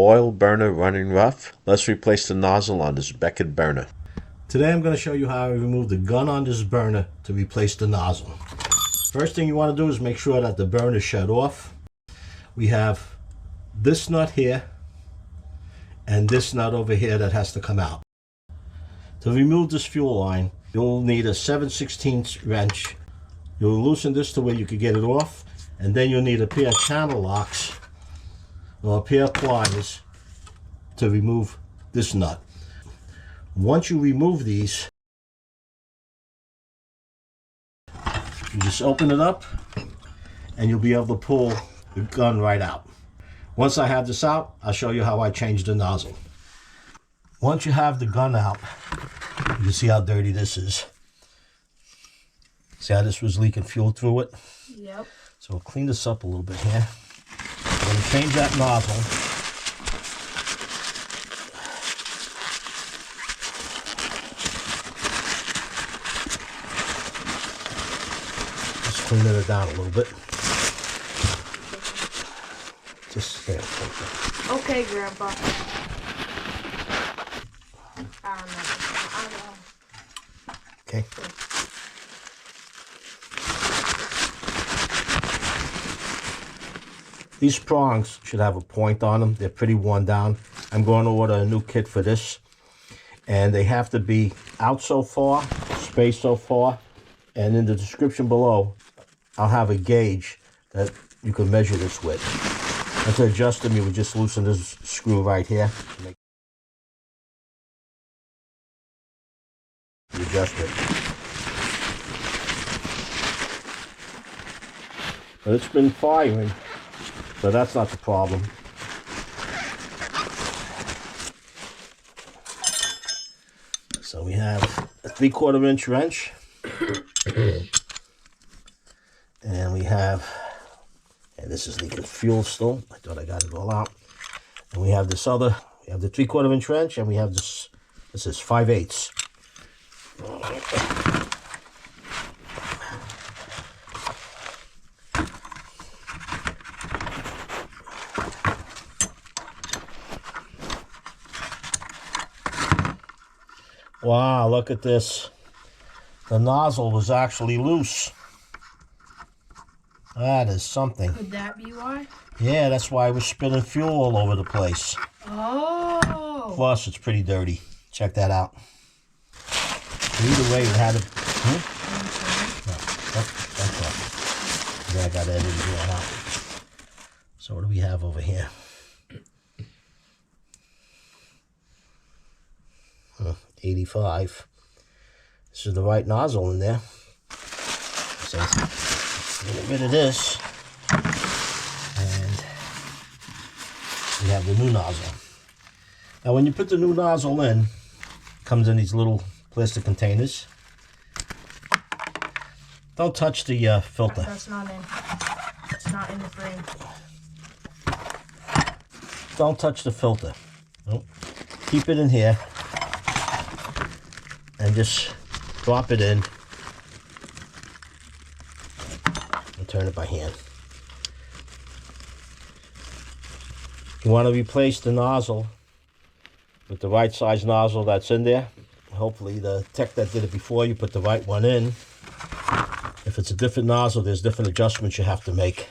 Oil burner running rough. Let's replace the nozzle on this Beckett burner. Today I'm going to show you how I remove the gun on this burner to replace the nozzle. First thing you want to do is make sure that the burner is shut off. We have this nut here and this nut over here that has to come out. To remove this fuel line, you'll need a 7/16 wrench. You'll loosen this to where you can get it off, and then you'll need a pair of channel locks or a pair of pliers to remove this nut. Once you remove these, you just open it up and you'll be able to pull the gun right out. Once I have this out, I'll show you how I change the nozzle. Once you have the gun out, you can see how dirty this is. See how this was leaking fuel through it? Yep. So we'll clean this up a little bit here. I'm going to change that nozzle. Just cleaning it down a little bit. Just there. Okay, Grandpa. I don't know. Okay. These prongs should have a point on them. They're pretty worn down. I'm going to order a new kit for this. And they have to be out so far, spaced so far. And in the description below, I'll have a gauge that you can measure this with. And to adjust them, you would just loosen this screw right here. You adjust it. But it's been firing. So that's not the problem. So we have a 3/4 inch wrench. And we have, and this is leaking fuel still. I thought I got it all out. And we have this other, we have the 3/4 inch wrench, and we have this is 5/8. Wow, look at this. The nozzle was actually loose. That is something. Could that be why? Yeah, that's why we're spilling fuel all over the place. Oh. Plus, it's pretty dirty. Check that out. Either way, it had to... That's all. Then I got edited all out. So what do we have over here? 85. This is the right nozzle in there. So get rid of this, and we have the new nozzle. Now, when you put the new nozzle in, it comes in these little plastic containers. Don't touch the filter. That's not in. It's not in the frame. Don't touch the filter. Nope. Keep it in here. And just drop it in and turn it by hand. You want to replace the nozzle with the right size nozzle that's in there. Hopefully the tech that did it before you put the right one in. If it's a different nozzle, there's different adjustments you have to make.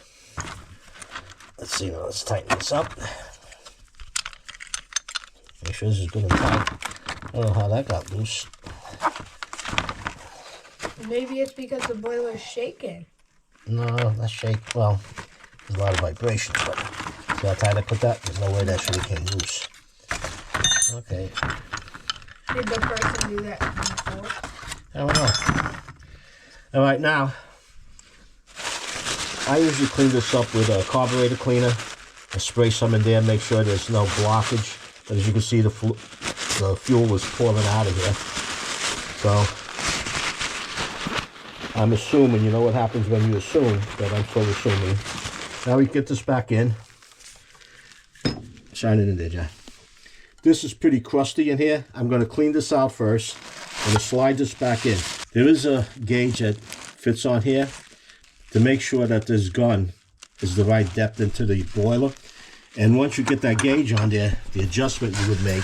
Let's see, now let's tighten this up. Make sure this is good and tight. I don't know how that got loose. Maybe it's because the boiler is shaking. No, not shake. Well, there's a lot of vibrations, but see how tight I put that? There's no way that should have came loose. Okay. Did the person do that before? I don't know. All right, now, I usually clean this up with a carburetor cleaner. I spray some in there, make sure there's no blockage. But as you can see, the fuel was pouring out of here. So, I'm assuming, you know what happens when you assume, but I'm still assuming. Now we get this back in. Shine it in there, John. This is pretty crusty in here. I'm going to clean this out first. I'm going to slide this back in. There is a gauge that fits on here to make sure that this gun is the right depth into the boiler. And once you get that gauge on there, the adjustment you would make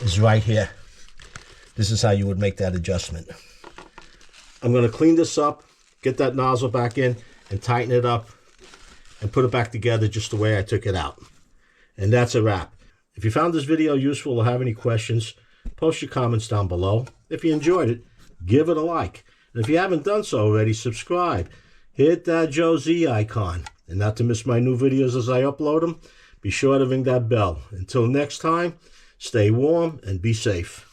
is right here. This is how you would make that adjustment. I'm going to clean this up, get that nozzle back in, and tighten it up, and put it back together just the way I took it out. And that's a wrap. If you found this video useful or have any questions, post your comments down below. If you enjoyed it, give it a like. And if you haven't done so already, subscribe. Hit that Joe Z icon. And not to miss my new videos as I upload them, be sure to ring that bell. Until next time, stay warm and be safe.